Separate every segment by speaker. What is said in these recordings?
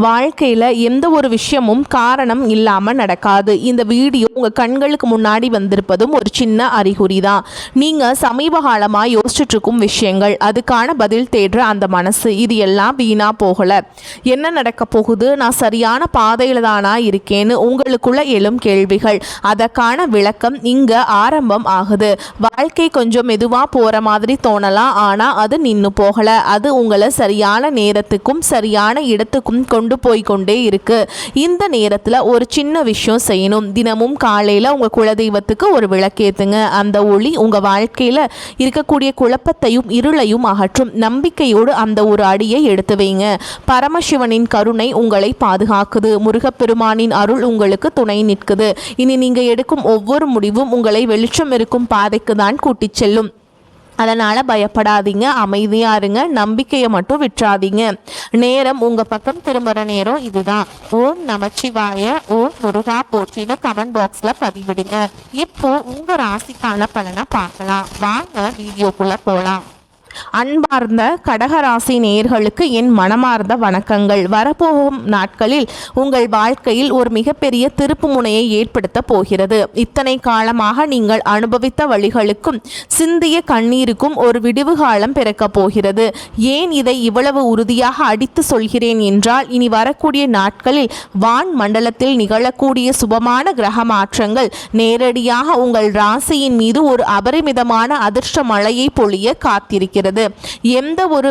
Speaker 1: வாழ்க்கையில் எந்த ஒரு விஷயமும் காரணம் இல்லாமல் நடக்காது. இந்த வீடியோ உங்கள் கண்களுக்கு முன்னாடி வந்திருப்பதும் ஒரு சின்ன அறிகுறி தான். நீங்கள் சமீப காலமாக யோசிச்சுட்டு இருக்கும் விஷயங்கள், அதுக்கான பதில் தேடுற அந்த மனசு, இது எல்லாம் வீணாக போகலை. என்ன நடக்க போகுது, நான் சரியான பாதையில் தானா இருக்கேன்னு உங்களுக்குள்ள எழும் கேள்விகள், அதற்கான விளக்கம் இங்கே ஆரம்பம் ஆகுது. வாழ்க்கை கொஞ்சம் மெதுவாக போகிற மாதிரி தோணலாம், ஆனால் அது நின்று போகலை. அது உங்களை சரியான நேரத்துக்கும் சரியான இடத்துக்கும் கொண்டு போய்கொண்டே இருக்கு. இந்த நேரத்தில் ஒரு சின்ன விஷயம் செய்யணும். தினமும் காலையில் உங்கள் குலதெய்வத்துக்கு ஒரு விளக்கேத்துங்க. அந்த ஒளி உங்கள் வாழ்க்கையில் இருக்கக்கூடிய குழப்பத்தையும் இருளையும் அகற்றும். நம்பிக்கையோடு அந்த ஒரு அடியை எடுத்து வைங்க. பரமசிவனின் கருணை உங்களை பாதுகாக்குது. முருகப்பெருமானின் அருள் உங்களுக்கு துணை நிற்குது. இனி நீங்கள் எடுக்கும் ஒவ்வொரு முடிவும் உங்களை வெளிச்சம் இருக்கும் பாதைக்கு தான் கூட்டிச் செல்லும். அதனால் பயப்படாதீங்க, அமைதியாக இருங்க, நம்பிக்கையை மட்டும் விட்டுறாதீங்க. நேரம் உங்கள் பக்கம் திரும்புகிற நேரம் இதுதான். ஓம் நமச்சிவாய, ஓம் முருகா போற்றின்னு கமெண்ட் பாக்ஸில் பதிவிடுங்க. இப்போ உங்கள் ராசிக்கான பலனை பார்க்கலாம். வாங்க வீடியோக்குள்ளே போகலாம். அன்பார்ந்த கடகராசி நேயர்களுக்கு என் மனமார்ந்த வணக்கங்கள். வரப்போகும் நாட்களில் உங்கள் வாழ்க்கையில் ஒரு மிகப்பெரிய திருப்பு முனையை ஏற்படுத்த போகிறது. இத்தனை காலமாக நீங்கள் அனுபவித்த வழிகளுக்கும் சிந்திய கண்ணீருக்கும் ஒரு விடிவு காலம் பிறக்கப் போகிறது. ஏன் இதை இவ்வளவு உறுதியாக அடித்து சொல்கிறேன் என்றால், இனி வரக்கூடிய நாட்களில் வான் மண்டலத்தில் நிகழக்கூடிய சுபமான கிரக மாற்றங்கள் நேரடியாக உங்கள் ராசியின் மீது ஒரு அபரிமிதமான அதிர்ஷ்ட மழையை பொழிய காத்திருக்கிறது. எந்த ஒரு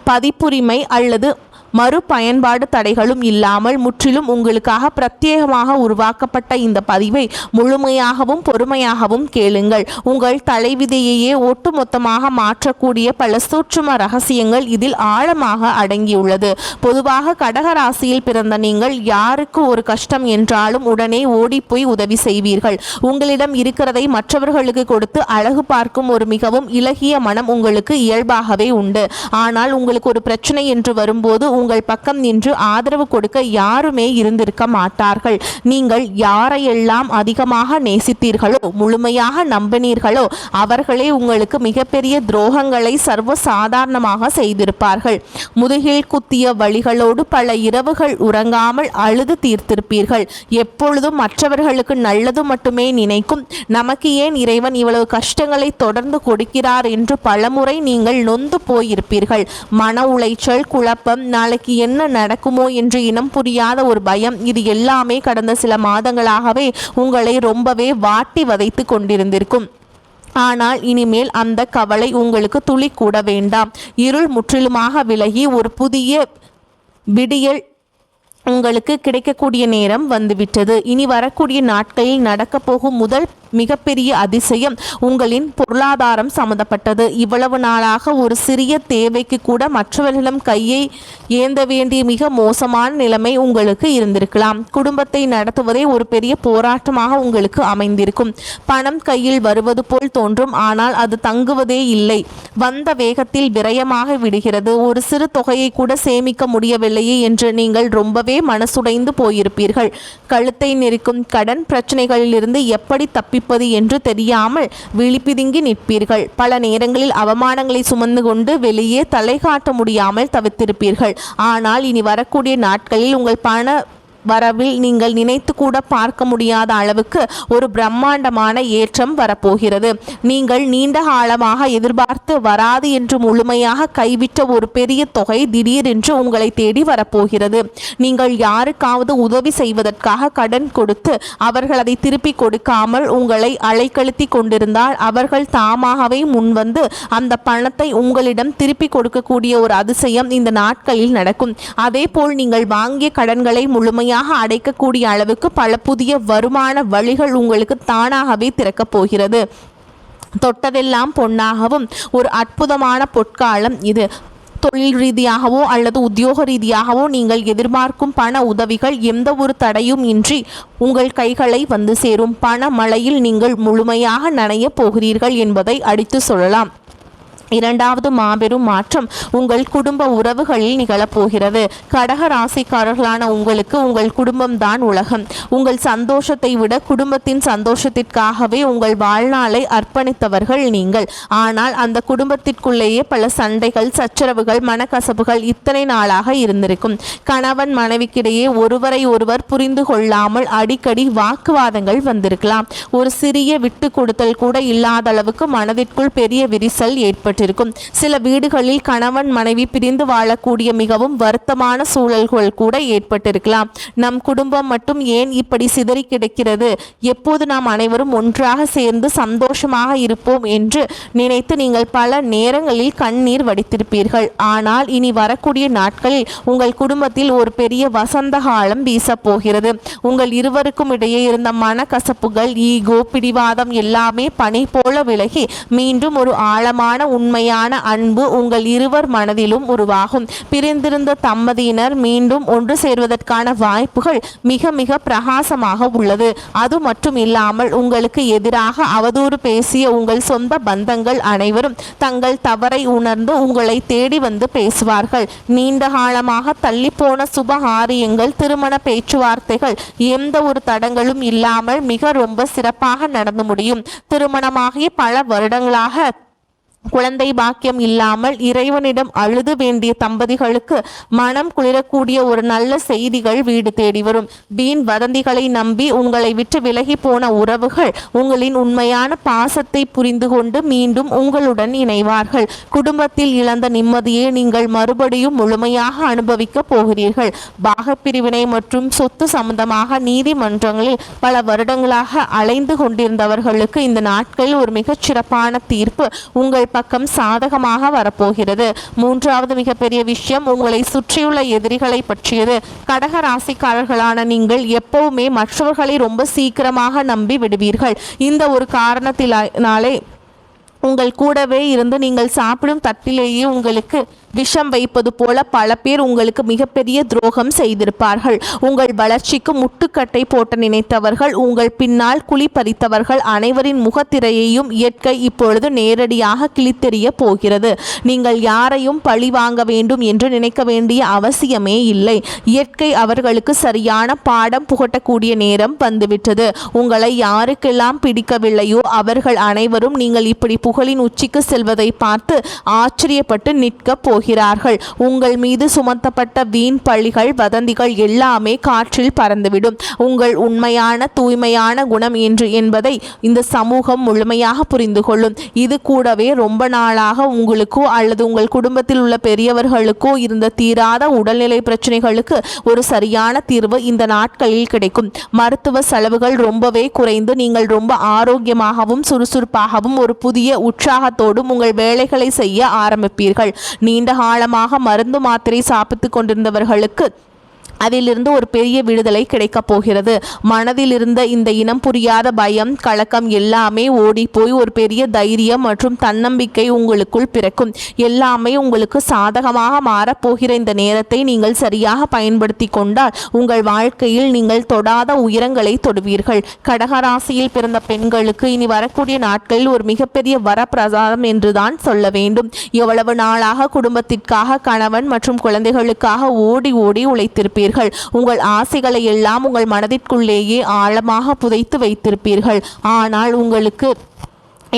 Speaker 1: பதிப்புரிமை அல்லது மறுபயன்பாடு தடைகளும் இல்லாமல் முற்றிலும் உங்களுக்காக பிரத்யேகமாக உருவாக்கப்பட்ட இந்த பதிவை முழுமையாகவும் பொறுமையாகவும் கேளுங்கள். உங்கள் தலைவிதியையே ஒட்டுமொத்தமாக மாற்றக்கூடிய பல சூட்சும ரகசியங்கள் இதில் ஆழமாக அடங்கியுள்ளது. பொதுவாக கடகராசியில் பிறந்த நீங்கள் யாருக்கு ஒரு கஷ்டம் என்றாலும் உடனே ஓடிப்போய் உதவி செய்வீர்கள். உங்களிடம் இருக்கிறதை மற்றவர்களுக்கு கொடுத்து அழகு பார்க்கும் ஒரு மிகவும் இலகிய மனம் உங்களுக்கு இயல்பாகவே உண்டு. ஆனால் உங்களுக்கு ஒரு பிரச்சனை என்று வரும்போது உங்கள் பக்கம் நின்று ஆதரவு கொடுக்க யாருமே இருந்திருக்க மாட்டார்கள். நீங்கள் யாரையெல்லாம் அதிகமாக நேசித்தீர்களோ, முழுமையாக நம்பினீர்களோ, அவர்களே உங்களுக்கு மிகப்பெரிய துரோகங்களை சர்வ சாதாரணமாக செய்திருப்பார்கள். முதுகில் குத்திய வழிகளோடு பல இரவுகள் உறங்காமல் அழுது தீர்த்திருப்பீர்கள். எப்பொழுதும் மற்றவர்களுக்கு நல்லது மட்டுமே நினைக்கும் நமக்கு ஏன் இறைவன் இவ்வளவு கஷ்டங்களை தொடர்ந்து கொடுக்கிறார் என்று பலமுறை நீங்கள் நொந்து போயிருப்பீர்கள். மன உளைச்சல், குழப்பம், நாளைக்கு என்ன நடக்குமோ என்று இனம் புரியாத ஒரு பயம், இது எல்லாமே கடந்த சில மாதங்களாகவே உங்களை ரொம்பவே வாட்டி வதைத்து கொண்டிருந்திருக்கும். ஆனால் இனிமேல் அந்த கவலை உங்களுக்கு துளி கூட வேண்டாம். இருள் முற்றிலுமாக விலகி ஒரு புதிய விடியல் உங்களுக்கு கிடைக்கக்கூடிய நேரம் வந்துவிட்டது. இனி வரக்கூடிய நாட்களில் நடக்க போகும் முதல் மிகப்பெரிய அதிசயம் உங்களின் பொருளாதாரம் சம்பந்தப்பட்டது. இவ்வளவு நாளாக ஒரு சிறிய தேவைக்கு கூட மற்றவர்களிடம் கையை ஏந்த வேண்டிய மிக மோசமான நிலைமை உங்களுக்கு இருந்திருக்கலாம். குடும்பத்தை நடத்துவதே ஒரு பெரிய போராட்டமாக உங்களுக்கு அமைந்திருக்கும். பணம் கையில் வருவது போல் தோன்றும், ஆனால் அது தங்குவதே இல்லை. வந்த வேகத்தில் விரயமாக விடுகிறது. ஒரு சிறு தொகையை கூட சேமிக்க முடியவில்லையே என்று நீங்கள் ரொம்பவே மனசுடைந்து போயிருப்பீர்கள். கழுத்தை நெரிக்கும் கடன் பிரச்சனைகளிலிருந்து எப்படி தப்பி என்று தெரியாமல் விழிப்பிதுங்கி நிற்பீர்கள். பல நேரங்களில் அவமானங்களை சுமந்து கொண்டு வெளியே தலை காட்ட முடியாமல் தவித்திருப்பீர்கள். ஆனால் இனி வரக்கூடிய நாட்களில் உங்கள் பண வரவில் நீங்கள் நினைத்து கூட பார்க்க முடியாத அளவுக்கு ஒரு பிரம்மாண்டமான ஏற்றம் வரப்போகிறது. நீங்கள் நீண்ட காலமாக எதிர்பார்த்து வராது என்று முழுமையாக கைவிட்ட ஒரு பெரிய தொகை திடீரென்று உங்களை தேடி வரப்போகிறது. நீங்கள் யாருக்காவது உதவி செய்வதற்காக கடன் கொடுத்து அவர்கள் அதை திருப்பி கொடுக்காமல் உங்களை அலைக்கழுத்தி கொண்டிருந்தால் அவர்கள் தாமாகவே முன்வந்து அந்த பணத்தை உங்களிடம் திருப்பி கொடுக்கக்கூடிய ஒரு அதிசயம் இந்த நாட்களில் நடக்கும். அதே போல் நீங்கள் வாங்கிய கடன்களை முழுமையாக அடைக்கக்கூடிய அளவுக்கு பல புதிய வருமான வழிகள் உங்களுக்கு தானாகவே திறக்கப் போகிறது. தொட்டதெல்லாம் பொன்னாகவும் ஒரு அற்புதமான பொற்காலம் இது. தொழில் ரீதியாகவோ அல்லது உத்தியோக ரீதியாகவோ நீங்கள் எதிர்பார்க்கும் பண உதவிகள் எந்த ஒரு தடையும் இன்றி உங்கள் கைகளை வந்து சேரும். பண மழையில் நீங்கள் முழுமையாக நனைய போகிறீர்கள் என்பதை அடித்து சொல்லலாம். இரண்டாவது மாபெரும் மாற்றம் உங்கள் குடும்ப உறவுகளில் நிகழப்போகிறது. கடக ராசிக்காரர்களான உங்களுக்கு உங்கள் குடும்பம்தான் உலகம். உங்கள் சந்தோஷத்தை விட குடும்பத்தின் சந்தோஷத்திற்காகவே உங்கள் வாழ்நாளை அர்ப்பணித்தவர்கள் நீங்கள். ஆனால் அந்த குடும்பத்திற்குள்ளேயே பல சண்டைகள், சச்சரவுகள், மனக்கசப்புகள் இத்தனை நாளாக இருந்திருக்கும். கணவன் மனைவிக்கிடையே ஒருவரை ஒருவர் புரிந்து கொள்ளாமல் அடிக்கடி வாக்குவாதங்கள் வந்திருக்கலாம். ஒரு சிறிய விட்டு கொடுத்தல் கூட இல்லாத அளவுக்கு மனதிற்குள் பெரிய விரிசல் ஏற்பட்டு இருக்கும். சில வீடுகளில் கணவன் மனைவி பிரிந்து வாழக்கூடிய மிகவும் வருத்தமான சூழல்கள் கூட ஏற்பட்டிருக்கலாம். நம் குடும்பம் மட்டும் ஏன் இப்படி சிதறி கிடக்கிறது, எப்போது நாம் அனைவரும் ஒன்றாக சேர்ந்து சந்தோஷமாக இருப்போம் என்று நினைத்து நீங்கள் பல நேரங்களில் கண்ணீர் வடித்திருப்பீர்கள். ஆனால் இனி வரக்கூடிய நாட்களில் உங்கள் குடும்பத்தில் ஒரு பெரிய வசந்த காலம் வீசப்போகிறது. உங்கள் இருவருக்கும் இடையே இருந்த மனக்கசப்புகள், ஈகோ, பிடிவாதம் எல்லாமே பனி போல விலகி மீண்டும் ஒரு ஆழமான உண்மையான அன்பு உங்கள் இருவர் மனதிலும் உருவாகும். பிரிந்திருந்த தம்பதியினர் மீண்டும் ஒன்று சேர்வதற்கான வாய்ப்புகள் மிக மிக பிரகாசமாக உள்ளது. அது மட்டும் இல்லாமல் உங்களுக்கு எதிராக அவதூறு பேசிய உங்கள் சொந்த பந்தங்கள் அனைவரும் தங்கள் தவறை உணர்ந்து உங்களை தேடி வந்து பேசுவார்கள். நீண்ட காலமாக தள்ளிப்போன சுபகாரியங்கள், திருமண பேச்சுவார்த்தைகள் எந்த ஒரு தடங்களும் இல்லாமல் மிக ரொம்ப சிறப்பாக நடந்து முடியும். திருமணமாகிய பல வருடங்களாக குழந்தை பாக்கியம் இல்லாமல் இறைவனிடம் அழுது வேண்டிய தம்பதிகளுக்கு மனம் குளிரக்கூடிய ஒரு நல்ல செய்திகள் வீடு தேடி வரும். வீண் வதந்திகளை நம்பி உங்களை விட்டு விலகி போன உறவுகள் உங்களின் உண்மையான பாசத்தை புரிந்து கொண்டு மீண்டும் உங்களுடன் இணைவார்கள். குடும்பத்தில் இழந்த நிம்மதியை நீங்கள் மறுபடியும் முழுமையாக அனுபவிக்க போகிறீர்கள். பாகப்பிரிவினை மற்றும் சொத்து சம்பந்தமாக நீதிமன்றங்களில் பல வருடங்களாக அலைந்து கொண்டிருந்தவர்களுக்கு இந்த நாட்களில் ஒரு மிகச் சிறப்பான தீர்ப்பு உங்கள் பக்கம் சாதகமாக வரப்போகிறது. மூன்றாவது மிகப்பெரிய விஷயம் உங்களை சுற்றியுள்ள எதிரிகளை பற்றியது. கடக ராசிக்காரர்களான நீங்கள் எப்பவுமே மற்றவர்களை ரொம்ப சீக்கிரமாக நம்பி விடுவீர்கள். இந்த ஒரு காரணத்தினாலே உங்கள் கூடவே இருந்து நீங்கள் சாப்பிடும் தட்டிலேயே உங்களுக்கு விஷம் வைப்பது போல பல பேர் உங்களுக்கு மிகப்பெரிய துரோகம் செய்திருப்பார்கள். உங்கள் வளர்ச்சிக்கு முட்டுக்கட்டை போட்ட நினைத்தவர்கள், உங்கள் பின்னால் குழி பறித்தவர்கள் அனைவரின் முகத்திரையையும் இயற்கை இப்பொழுது நேரடியாக கிழித்தெறிய போகிறது. நீங்கள் யாரையும் பழி வாங்க வேண்டும் என்று நினைக்க வேண்டிய அவசியமே இல்லை. இயற்கை அவர்களுக்கு சரியான பாடம் புகட்டக்கூடிய நேரம் வந்துவிட்டது. உங்களை யாருக்கெல்லாம் பிடிக்கவில்லையோ அவர்கள் அனைவரும் நீங்கள் இப்படி புகழின் உச்சிக்கு செல்வதை பார்த்து ஆச்சரியப்பட்டு நிற்க போகிறார்கள். உங்கள் மீது சுமத்தப்பட்ட வீண் பழிகள், வதந்திகள் எல்லாமே காற்றில் பறந்துவிடும். உங்கள் உண்மையான தூய்மையான குணம் என்று என்பதை இந்த சமூகம் முழுமையாக புரிந்து கொள்ளும். இது கூடவே ரொம்ப நாளாக உங்களுக்கோ அல்லது உங்கள் குடும்பத்தில் உள்ள பெரியவர்களுக்கோ இருந்த தீராத உடல்நிலை பிரச்சனைகளுக்கு ஒரு சரியான தீர்வு இந்த நாட்களில் கிடைக்கும். மருத்துவ செலவுகள் ரொம்பவே குறைந்து நீங்கள் ரொம்ப ஆரோக்கியமாகவும் சுறுசுறுப்பாகவும் ஒரு புதிய உற்சாகத்தோடும் உங்கள் வேலைகளை செய்ய ஆரம்பிப்பீர்கள். நீண்ட காலமாக மருந்து மாத்திரை சாப்பிட்டு கொண்டிருந்தவர்களுக்கு அதிலிருந்து ஒரு பெரிய விடுதலை கிடைக்கப் போகிறது. மனதில் இருந்த இந்த இனம் புரியாத பயம், கலக்கம் எல்லாமே ஓடி போய் ஒரு பெரிய தைரியம் மற்றும் தன்னம்பிக்கை உங்களுக்குள் பிறக்கும். எல்லாமே உங்களுக்கு சாதகமாக மாறப்போகிற இந்த நேரத்தை நீங்கள் சரியாக பயன்படுத்தி கொண்டால் உங்கள் வாழ்க்கையில் நீங்கள் தொடாத உயரங்களை தொடுவீர்கள். கடகராசியில் பிறந்த பெண்களுக்கு இனி வரக்கூடிய நாட்களில் ஒரு மிகப்பெரிய வரப்பிரசாதம் என்றுதான் சொல்ல வேண்டும். எவ்வளவு நாளாக குடும்பத்திற்காக, கணவன் மற்றும் குழந்தைகளுக்காக ஓடி ஓடி உழைத்திருப்பீர்கள். உங்கள் ஆசைகளை எல்லாம் உங்கள் மனதிற்குள்ளேயே ஆழமாக புதைத்து வைத்திருப்பீர்கள். ஆனால் உங்களுக்கு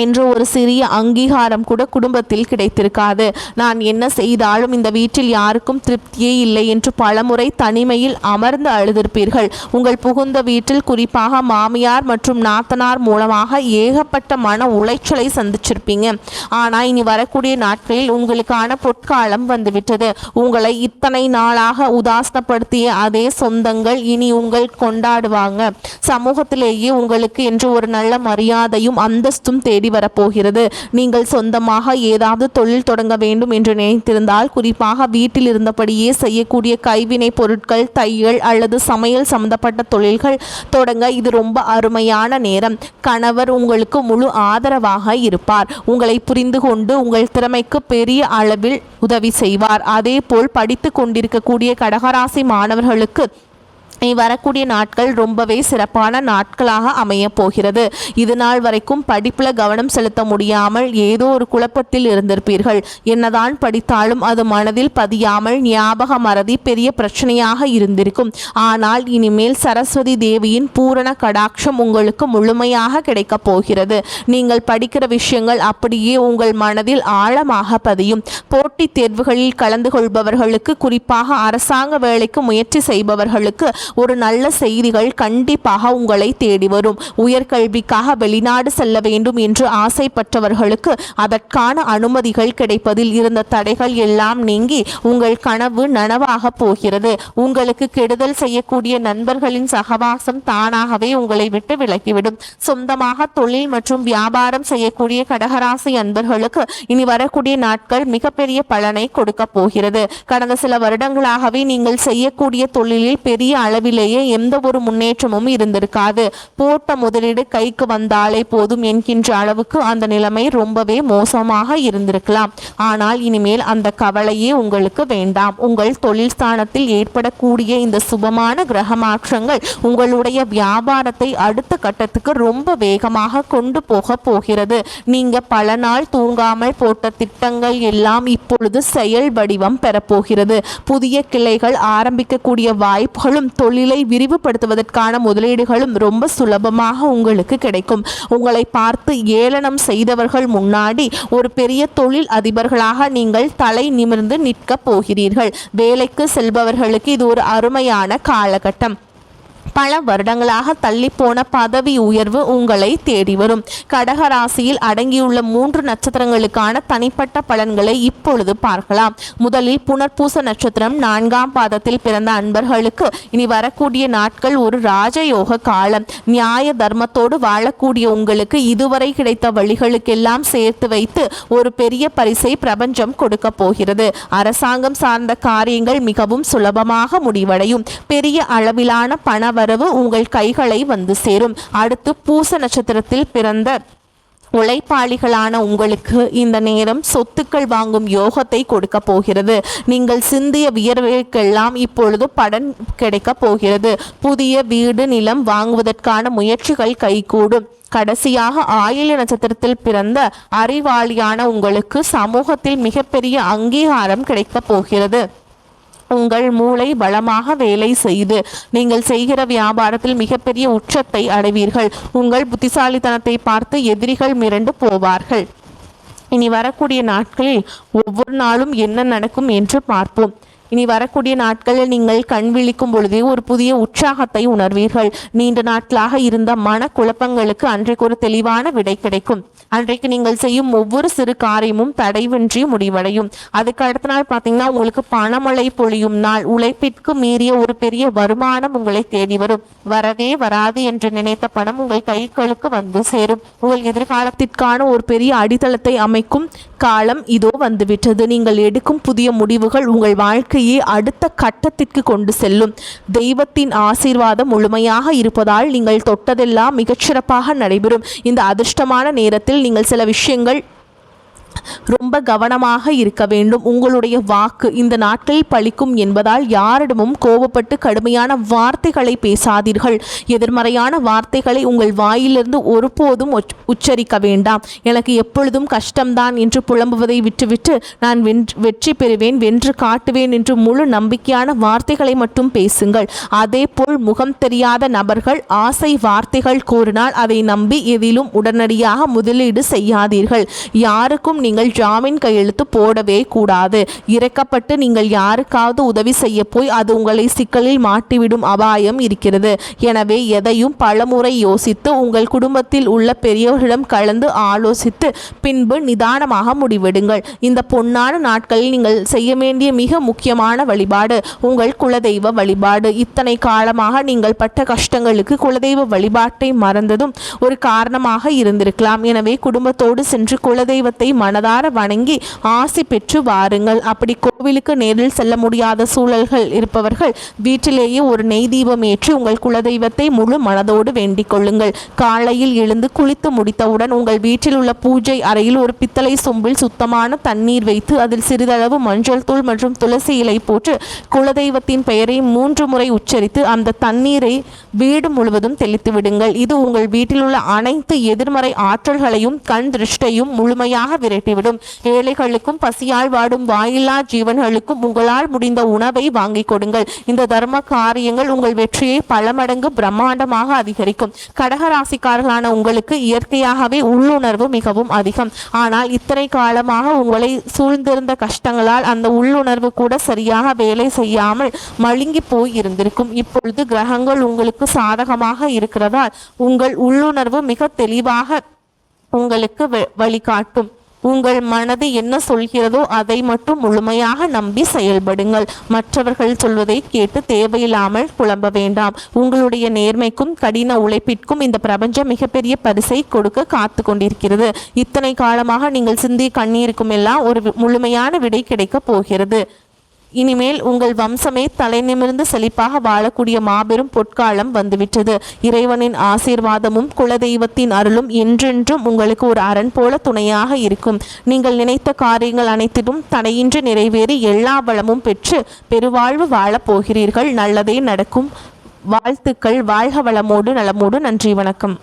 Speaker 1: என்று ஒரு சிறிய அங்கீகாரம் கூட குடும்பத்தில் கிடைத்திருக்காது. நான் என்ன செய்தாலும் இந்த வீட்டில் யாருக்கும் திருப்தியே இல்லை என்று பலமுறை தனிமையில் அமர்ந்து அழுதிருப்பீர்கள். உங்கள் புகுந்த வீட்டில் குறிப்பாக மாமியார் மற்றும் நாத்தனார் மூலமாக ஏகப்பட்ட மன உளைச்சலை சந்திச்சிருப்பீங்க. ஆனால் இனி வரக்கூடிய நாட்களில் உங்களுக்கான பொற்காலம் வந்துவிட்டது. உங்களை இத்தனை நாளாக உதாசனப்படுத்திய அதே சொந்தங்கள் இனி உங்கள் கொண்டாடுவாங்க. சமூகத்திலேயே உங்களுக்கு என்று ஒரு நல்ல மரியாதையும் அந்தஸ்தும் தேடி வரப்போகிறது. நீங்கள் சொந்தமாக ஏதாவது தொழில் தொடங்க வேண்டும் என்று நினைத்திருந்தால், குறிப்பாக வீட்டில் இருந்தபடியே செய்யக்கூடிய கைவினை பொருட்கள், தையல் அல்லது சமையல் சம்பந்தப்பட்ட தொழில்கள் தொடங்க இது ரொம்ப அருமையான நேரம். கணவர் உங்களுக்கு முழு ஆதரவாக இருப்பார். உங்களை புரிந்து கொண்டு உங்கள் திறமைக்கு பெரிய அளவில் உதவி செய்வார். அதே போல் படித்து கொண்டிருக்கக்கூடிய கடகராசி மாணவர்களுக்கு வரக்கூடிய நாட்கள் ரொம்பவே சிறப்பான நாட்களாக அமைய போகிறது. இது நாள் வரைக்கும் படிப்புல கவனம் செலுத்த முடியாமல் ஏதோ ஒரு குழப்பத்தில் இருந்திருப்பீர்கள். என்னதான் படித்தாலும் அது மனதில் பதியாமல் ஞாபக மறதி பெரிய பிரச்சனையாக இருந்திருக்கும். ஆனால் இனிமேல் சரஸ்வதி தேவியின் பூரண கடாட்சம் உங்களுக்கு முழுமையாக கிடைக்கப் போகிறது. நீங்கள் படிக்கிற விஷயங்கள் அப்படியே உங்கள் மனதில் ஆழமாக பதியும். போட்டித் தேர்வுகளில் கலந்து கொள்பவர்களுக்கு, குறிப்பாக அரசாங்க வேலைக்கு முயற்சி செய்பவர்களுக்கு ஒரு நல்ல செய்திகள் கண்டிப்பாக உங்களை தேடி வரும். உயர்கல்விக்காக வெளிநாடு செல்ல வேண்டும் என்று ஆசைப்பட்டவர்களுக்கு அதற்கான அனுமதிகள் கிடைப்பதில் இருந்த தடைகள் எல்லாம் நீங்கி உங்கள் கனவு நனவாக போகிறது. உங்களுக்கு கெடுதல் செய்யக்கூடிய நண்பர்களின் சகவாசம் தானாகவே உங்களை விட்டு விலகிவிடும். சொந்தமாக தொழில் மற்றும் வியாபாரம் செய்யக்கூடிய கடகராசி அன்பர்களுக்கு இனி வரக்கூடிய நாட்கள் மிகப்பெரிய பலனை கொடுக்க போகிறது. கடந்த சில வருடங்களாகவே நீங்கள் செய்யக்கூடிய தொழிலில் பெரிய அளவிலேயே எந்த ஒரு முன்னேற்றமும் இருந்திருக்காது. போட்ட முதலீடு கைக்கு வந்தாலே போதும் என்கின்ற அளவுக்கு அந்த நிலைமை ரொம்பவே மோசமாக இருந்திருக்கலாம். ஆனால் இனிமேல் அந்த கவலையே உங்களுக்கு வேண்டாம். உங்கள் தொழில் ஸ்தானத்தில் ஏற்படக்கூடிய இந்த சுபமான கிரக மாற்றங்கள் உங்களுடைய வியாபாரத்தை அடுத்த கட்டத்துக்கு ரொம்ப வேகமாக கொண்டு போக போகிறது. நீங்க பல நாள் தூங்காமல் போட்ட திட்டங்கள் எல்லாம் இப்பொழுது செயல் வடிவம் பெறப்போகிறது. புதிய கிளைகள் ஆரம்பிக்கக்கூடிய வாய்ப்புகளும் தொழிலை விரிவுபடுத்துவதற்கான முதலீடுகளும் ரொம்ப சுலபமாக உங்களுக்கு கிடைக்கும். உங்களை பார்த்து ஏளனம் செய்தவர்கள் முன்னாடி ஒரு பெரிய தொழில் அதிபர்களாக நீங்கள் தலை நிமிர்ந்து நிற்க போகிறீர்கள். வேலைக்கு செல்பவர்களுக்கு இது ஒரு அருமையான காலகட்டம். பல வருடங்களாக தள்ளிப்போன பதவி உயர்வு உங்களை தேடி வரும். கடகராசியில் அடங்கியுள்ள 3 நட்சத்திரங்களுக்கான தனிப்பட்ட பலன்களை இப்பொழுது பார்க்கலாம். முதலில் புனர்பூச நட்சத்திரம் 4ஆம் பாதத்தில் பிறந்த அன்பர்களுக்கு இனி வரக்கூடிய நாட்கள் ஒரு ராஜயோக காலம். நியாய தர்மத்தோடு வாழக்கூடிய உங்களுக்கு இதுவரை கிடைத்த வழிகளுக்கெல்லாம் சேர்த்து வைத்து ஒரு பெரிய பரிசை பிரபஞ்சம் கொடுக்க போகிறது. அரசாங்கம் சார்ந்த காரியங்கள் மிகவும் சுலபமாக முடிவடையும். பெரிய அளவிலான பண வரவு உங்கள் கைகளை வந்து சேரும். அடுத்து பூச நட்சத்திரத்தில் பிறந்த உழைப்பாளிகளான உங்களுக்கு இந்த நேரம் சொத்துக்கள் வாங்கும் யோகத்தை கொடுக்க போகிறது. நீங்கள் சிந்திய வியர்வுக்கெல்லாம் இப்பொழுது பலன் கிடைக்க போகிறது. புதிய வீடு நிலம் வாங்குவதற்கான முயற்சிகள் கைகூடும். கடைசியாக ஆயில்ய நட்சத்திரத்தில் பிறந்த அறிவாளியான உங்களுக்கு சமூகத்தில் மிகப்பெரிய அங்கீகாரம் கிடைக்க போகிறது. உங்கள் மூளை பலமாக வேலை செய்து நீங்கள் செய்கிற வியாபாரத்தில் மிகப்பெரிய உச்சத்தை அடைவீர்கள். உங்கள் புத்திசாலித்தனத்தை பார்த்து எதிரிகள் மிரண்டு போவார்கள். இனி வரக்கூடிய நாட்களில் ஒவ்வொரு நாளும் என்ன நடக்கும் என்று பார்ப்போம். இனி வரக்கூடிய நாட்களில் நீங்கள் கண் விழிக்கும் பொழுதே ஒரு புதிய உற்சாகத்தை உணர்வீர்கள். நீண்ட நாட்களாக இருந்த மன குழப்பங்களுக்கு அன்றைக்கு ஒரு தெளிவான விடை கிடைக்கும். அன்றைக்கு நீங்கள் செய்யும் ஒவ்வொரு சிறு காரியமும் தடைவின்றி முடிவடையும். அதுக்கு அடுத்த நாள் பார்த்தீங்கன்னா உங்களுக்கு பணமழை பொழியும் நாள். உழைப்பிற்கு மீறிய ஒரு பெரிய வருமானம் உங்களை தேடி வரும். வரவே வராது என்று நினைத்த பணம் உங்கள் கைகளுக்கு வந்து சேரும். உங்கள் எதிர்காலத்திற்கான ஒரு பெரிய அடித்தளத்தை அமைக்கும் காலம் இதோ வந்துவிட்டது. நீங்கள் எடுக்கும் புதிய முடிவுகள் உங்கள் வாழ்க்கையை அடுத்த கட்டத்திற்கு கொண்டு செல்லும். தெய்வத்தின் ஆசீர்வாதம் முழுமையாக இருப்பதால் நீங்கள் தொட்டதெல்லாம் மிகச்சிறப்பாக நடைபெறும். இந்த அதிர்ஷ்டமான நேரத்தில் நீங்கள் சில விஷயங்கள் ரொம்ப கவனமாக இருக்க வேண்டும். உங்களுடைய வாக்கு இந்த நாட்களில் பலிக்கும் என்பதால் யாரிடமும் கோபப்பட்டு கடுமையான வார்த்தைகளை பேசாதீர்கள். எதிர்மறையான வார்த்தைகளை உங்கள் வாயிலிருந்து ஒருபோதும் உச்சரிக்க வேண்டாம். எனக்கு எப்பொழுதும் கஷ்டம்தான் என்று புலம்புவதை விட்டுவிட்டு நான் வெற்றி பெறுவேன், வென்று காட்டுவேன் என்று முழு நம்பிக்கையான வார்த்தைகளை மட்டும் பேசுங்கள். அதேபோல் முகம் தெரியாத நபர்கள் ஆசை வார்த்தைகள் கூறினால் அதை நம்பி எதிலும் உடனடியாக முதலீடு செய்யாதீர்கள். யாருக்கும் நீங்கள் ஜாமீன் கையெழுத்து போடவே கூடாது. இறக்கப்பட்டு நீங்கள் யாருக்காவது உதவி செய்ய போய் அது உங்களை சிக்கலில் மாட்டிவிடும் அபாயம் இருக்கிறது. எனவே எதையும் பலமுறை யோசித்து உங்கள் குடும்பத்தில் உள்ள பெரியவர்களிடம் கலந்து ஆலோசித்து பின்பு நிதானமாக முடிவெடுங்கள். இந்த பொன்னான நாட்களில் நீங்கள் செய்ய வேண்டிய மிக முக்கியமான வழிபாடு உங்கள் குலதெய்வ வழிபாடு. இத்தனை காலமாக நீங்கள் பட்ட கஷ்டங்களுக்கு குலதெய்வ வழிபாட்டை மறந்ததும் ஒரு காரணமாக இருந்திருக்கலாம். எனவே குடும்பத்தோடு சென்று குலதெய்வத்தை மனதார வணங்கி ஆசி பெற்று வாருங்கள். அப்படி கோவிலுக்கு நேரில் செல்ல முடியாத சூழல்கள் இருப்பவர்கள் வீட்டிலேயே ஒரு நெய் தீபம் ஏற்றி உங்கள் குலதெய்வத்தை முழு மனதோடு வேண்டிக் கொள்ளுங்கள். காலையில் எழுந்து குளித்து முடித்தவுடன் உங்கள் வீட்டில் உள்ள பூஜை அறையில் ஒரு பித்தளை சொம்பில் சுத்தமான தண்ணீர் வைத்து அதில் சிறிதளவு மஞ்சள் தூள் மற்றும் துளசி இலை போட்டு குலதெய்வத்தின் பெயரை 3 முறை உச்சரித்து அந்த தண்ணீரை வீடு முழுவதும் தெளித்து விடுங்கள். இது உங்கள் வீட்டில் உள்ள அனைத்து எதிர்மறை ஆற்றல்களையும் கண் திருஷ்டையும் முழுமையாக விரட்டிவிடும். ஏழைகளுக்கும் பசியால் வாடும் வாயில்லா ஜீவன்களுக்கும் உங்களால் முடிந்த உணவை வாங்கிக் கொடுங்கள். இந்த தர்ம காரியங்கள் உங்கள் வெற்றியை பல மடங்கு பிரம்மாண்டமாக அதிகரிக்கும். கடகராசிக்காரர்களான உங்களுக்கு இயற்கையாகவே உள்ளுணர்வு மிகவும் அதிகம். ஆனால் இத்தனை காலமாக உங்களை சூழ்ந்திருந்த கஷ்டங்களால் அந்த உள்ளுணர்வு கூட சரியாக வேலை செய்யாமல் மழுங்கி போய் இருந்திருக்கும். இப்பொழுது கிரகங்கள் உங்களுக்கு சாதகமாக இருக்கிறதால் உங்கள் உள்ளுணர்வு மிக தெளிவாக உங்களுக்கு வழிகாட்டும். உங்கள் மனது என்ன சொல்கிறதோ அதை மட்டும் முழுமையாக நம்பி செயல்படுங்கள். மற்றவர்கள் சொல்வதை கேட்டு தேவையில்லாமல் புலம்ப வேண்டாம். உங்களுடைய நேர்மைக்கும் கடின உழைப்பிற்கும் இந்த பிரபஞ்சம் மிகப்பெரிய பரிசை கொடுக்க காத்து கொண்டிருக்கிறது. இத்தனை காலமாக நீங்கள் சிந்திய கண்ணீருக்கும் எல்லாம் ஒரு முழுமையான விடை கிடைக்கப் போகிறது. இனிமேல் உங்கள் வம்சமே தலை நிமிர்ந்து செழிப்பாக வாழக்கூடிய மாபெரும் பொற்காலம் வந்துவிட்டது. இறைவனின் ஆசீர்வாதமும் குலதெய்வத்தின் அருளும் என்றென்றும் உங்களுக்கு ஒரு அரண் போல துணையாக இருக்கும். நீங்கள் நினைத்த காரியங்கள் அனைத்திலும் தடையின்றி நிறைவேறி எல்லா வளமும் பெற்று பெருவாழ்வு வாழப் போகிறீர்கள். நல்லதே நடக்கும். வாழ்த்துக்கள். வாழ்க வளமோடு நலமோடு. நன்றி, வணக்கம்.